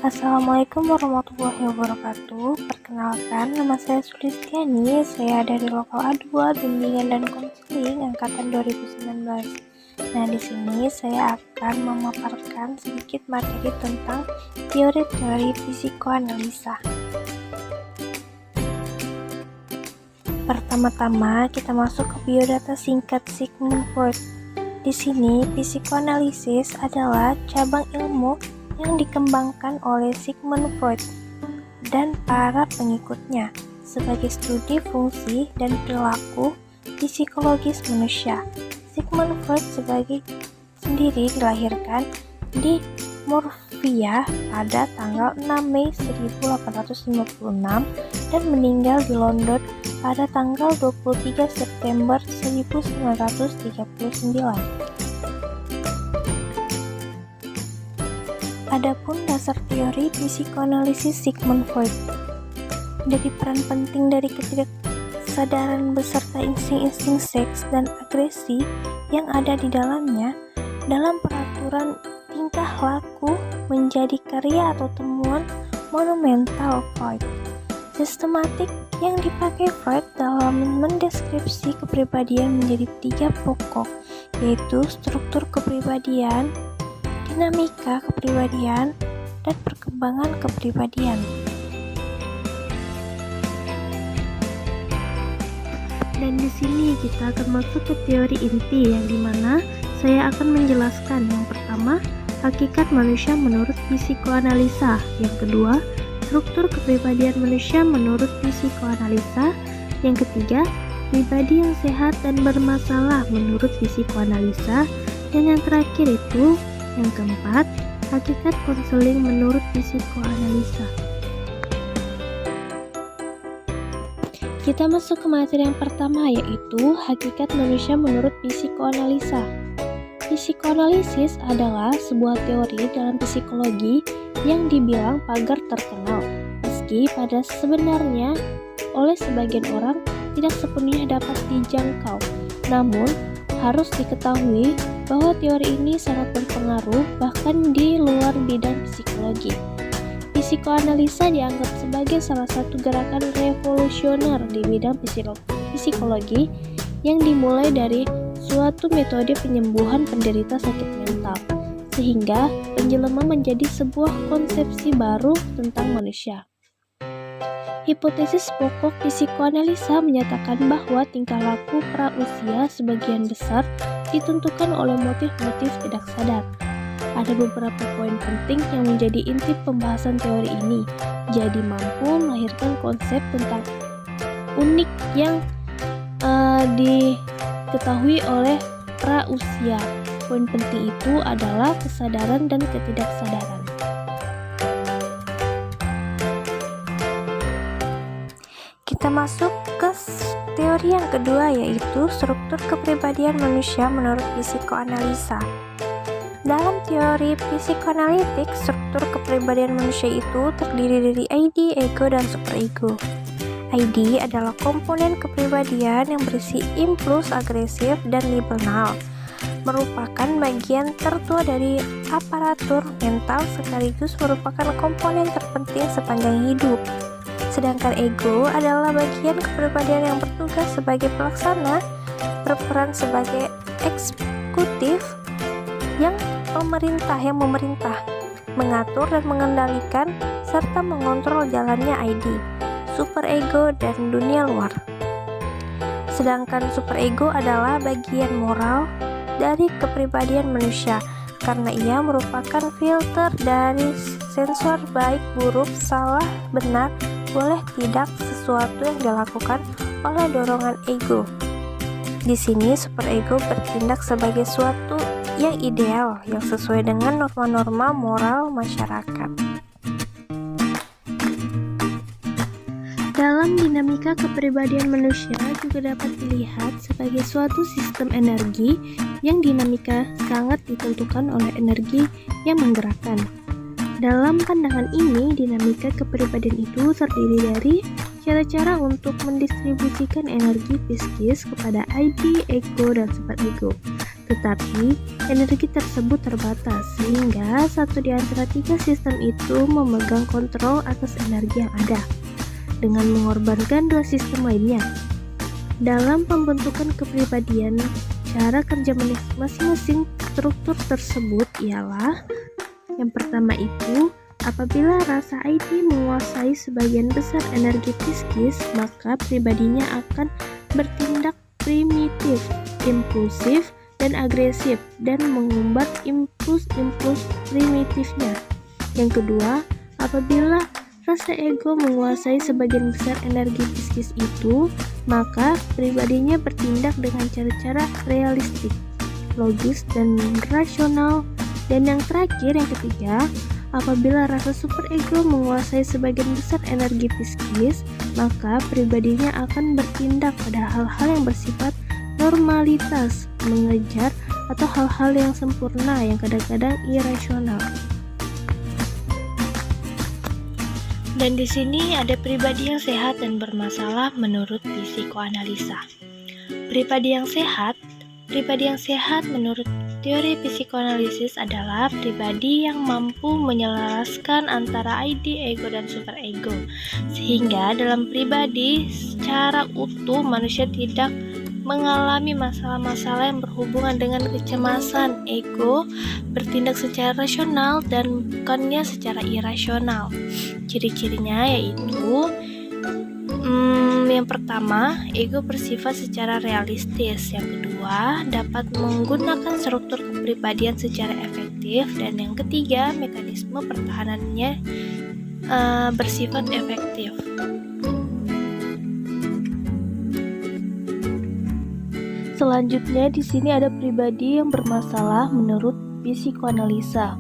Assalamualaikum warahmatullahi wabarakatuh. Perkenalkan, nama saya Sulistiani. Saya dari Lokal A2 Bimbingan dan Konseling angkatan 2019. Nah, di sini saya akan memaparkan sedikit materi tentang teori-teori psikoanalisa. Pertama-tama, kita masuk ke biodata singkat Sigmund Freud. Di sini, psikoanalisis adalah cabang ilmu yang dikembangkan oleh Sigmund Freud dan para pengikutnya sebagai studi fungsi dan perilaku psikologis manusia. Sigmund Freud sendiri dilahirkan di Murcia pada tanggal 6 Mei 1856 dan meninggal di London pada tanggal 23 September 1939. Adapun dasar teori psikoanalisis Sigmund Freud, dari peran penting dari ketidaksadaran beserta insting-insting seks dan agresi yang ada di dalamnya dalam peraturan tingkah laku menjadi karya atau temuan monumental Freud. Sistematik yang dipakai Freud dalam mendeskripsi kepribadian menjadi 3 pokok, yaitu struktur kepribadian, dinamika kepribadian, dan perkembangan kepribadian. Dan di sini kita akan masuk ke teori inti yang dimana saya akan menjelaskan yang pertama, hakikat manusia menurut psikoanalisa, yang kedua, struktur kepribadian manusia menurut psikoanalisa, yang ketiga, pribadi yang sehat dan bermasalah menurut psikoanalisa, dan yang terakhir itu yang keempat, hakikat konseling menurut psikoanalisa. Kita masuk ke materi yang pertama, yaitu hakikat manusia menurut psikoanalisa. Psikoanalisis adalah sebuah teori dalam psikologi yang dibilang pagar terkenal, meski pada sebenarnya oleh sebagian orang tidak sepenuhnya dapat dijangkau. Namun, harus diketahui bahwa teori ini sangat berpengaruh bahkan di luar bidang psikologi. Psikoanalisa dianggap sebagai salah satu gerakan revolusioner di bidang psikologi yang dimulai dari suatu metode penyembuhan penderita sakit mental, sehingga menjelma menjadi sebuah konsepsi baru tentang manusia. Hipotesis pokok psikoanalisa menyatakan bahwa tingkah laku prausia sebagian besar ditentukan oleh motif-motif tidak sadar. Ada beberapa poin penting yang menjadi inti pembahasan teori ini, jadi mampu melahirkan konsep tentang unik yang diketahui oleh prausia. Poin penting itu adalah kesadaran dan ketidaksadaran. Kita masuk ke teori yang kedua, yaitu struktur kepribadian manusia menurut psikoanalisa. Dalam teori psikoanalitik, struktur kepribadian manusia itu terdiri dari ID, ego, dan superego. ID adalah komponen kepribadian yang berisi impuls agresif dan libernal, merupakan bagian tertua dari aparatur mental sekaligus merupakan komponen terpenting sepanjang hidup. Sedangkan ego adalah bagian kepribadian yang bertugas sebagai pelaksana, berperan sebagai eksekutif yang memerintah, mengatur dan mengendalikan serta mengontrol jalannya ID, superego, dan dunia luar. Sedangkan superego adalah bagian moral dari kepribadian manusia karena ia merupakan filter dari sensor baik, buruk, salah, benar, boleh tidak sesuatu yang dilakukan oleh dorongan ego. Di sini superego bertindak sebagai suatu yang ideal yang sesuai dengan norma-norma moral masyarakat. Dalam dinamika kepribadian manusia juga dapat dilihat sebagai suatu sistem energi yang dinamika sangat ditentukan oleh energi yang menggerakkan. Dalam pandangan ini, dinamika kepribadian itu terdiri dari cara-cara untuk mendistribusikan energi psikis kepada ID, ego, dan superego. Tetapi, energi tersebut terbatas, sehingga satu di antara tiga sistem itu memegang kontrol atas energi yang ada, dengan mengorbankan dua sistem lainnya. Dalam pembentukan kepribadian, cara kerja masing-masing struktur tersebut ialah: yang pertama itu, apabila rasa ID menguasai sebagian besar energi psikis, maka pribadinya akan bertindak primitif, impulsif, dan agresif, dan mengumbar impuls-impuls primitifnya. Yang kedua, apabila rasa ego menguasai sebagian besar energi psikis itu, maka pribadinya bertindak dengan cara-cara realistik, logis, dan rasional. Dan yang terakhir, yang ketiga, apabila rasa superego menguasai sebagian besar energi psikis, maka pribadinya akan bertindak pada hal-hal yang bersifat normalitas, mengejar, atau hal-hal yang sempurna yang kadang-kadang irasional. Dan di sini ada pribadi yang sehat dan bermasalah menurut psikoanalisa. Pribadi yang sehat menurut teori psikoanalisis adalah pribadi yang mampu menyelaraskan antara ID, ego, dan superego, sehingga dalam pribadi secara utuh manusia tidak mengalami masalah-masalah yang berhubungan dengan kecemasan. Ego bertindak secara rasional dan bukannya secara irasional. Ciri-cirinya yaitu yang pertama, ego bersifat secara realistis. Yang kedua, dapat menggunakan struktur kepribadian secara efektif. Dan yang ketiga, mekanisme pertahanannya bersifat efektif. Selanjutnya di sini ada pribadi yang bermasalah menurut psikoanalisa.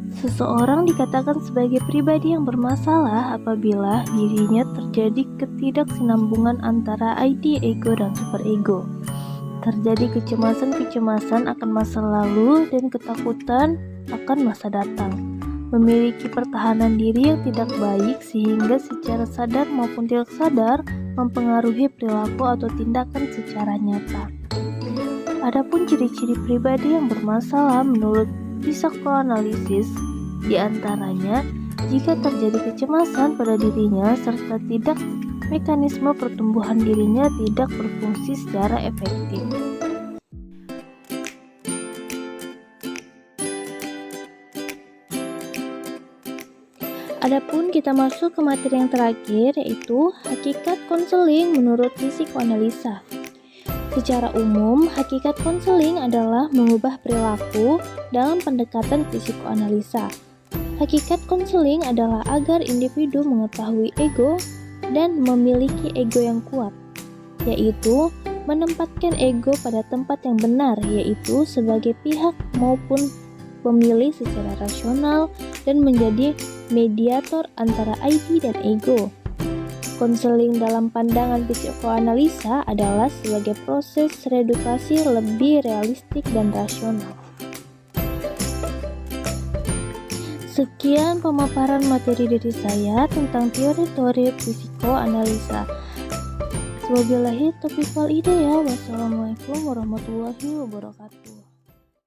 Seseorang dikatakan sebagai pribadi yang bermasalah apabila dirinya terjadi ketidaksinambungan antara ID, ego, dan superego. Terjadi kecemasan akan masa lalu dan ketakutan akan masa datang. Memiliki pertahanan diri yang tidak baik sehingga secara sadar maupun tidak sadar mempengaruhi perilaku atau tindakan secara nyata. Adapun ciri-ciri pribadi yang bermasalah menurut psikoanalisis, diantaranya jika terjadi kecemasan pada dirinya serta tidak mekanisme pertumbuhan dirinya tidak berfungsi secara efektif. Adapun kita masuk ke materi yang terakhir, yaitu hakikat konseling menurut psikoanalisa. Secara umum, hakikat konseling adalah mengubah perilaku dalam pendekatan psikoanalisa. Hakikat konseling adalah agar individu mengetahui ego dan memiliki ego yang kuat, yaitu menempatkan ego pada tempat yang benar, yaitu sebagai pihak maupun pemilih secara rasional dan menjadi mediator antara ID dan ego. Konseling dalam pandangan psikoanalisa adalah sebagai proses reedukasi lebih realistik dan rasional. Sekian pemaparan materi dari saya tentang teori-teori psikoanalisa. Wabillahi taufiq wal hidayah. Wassalamualaikum warahmatullahi wabarakatuh.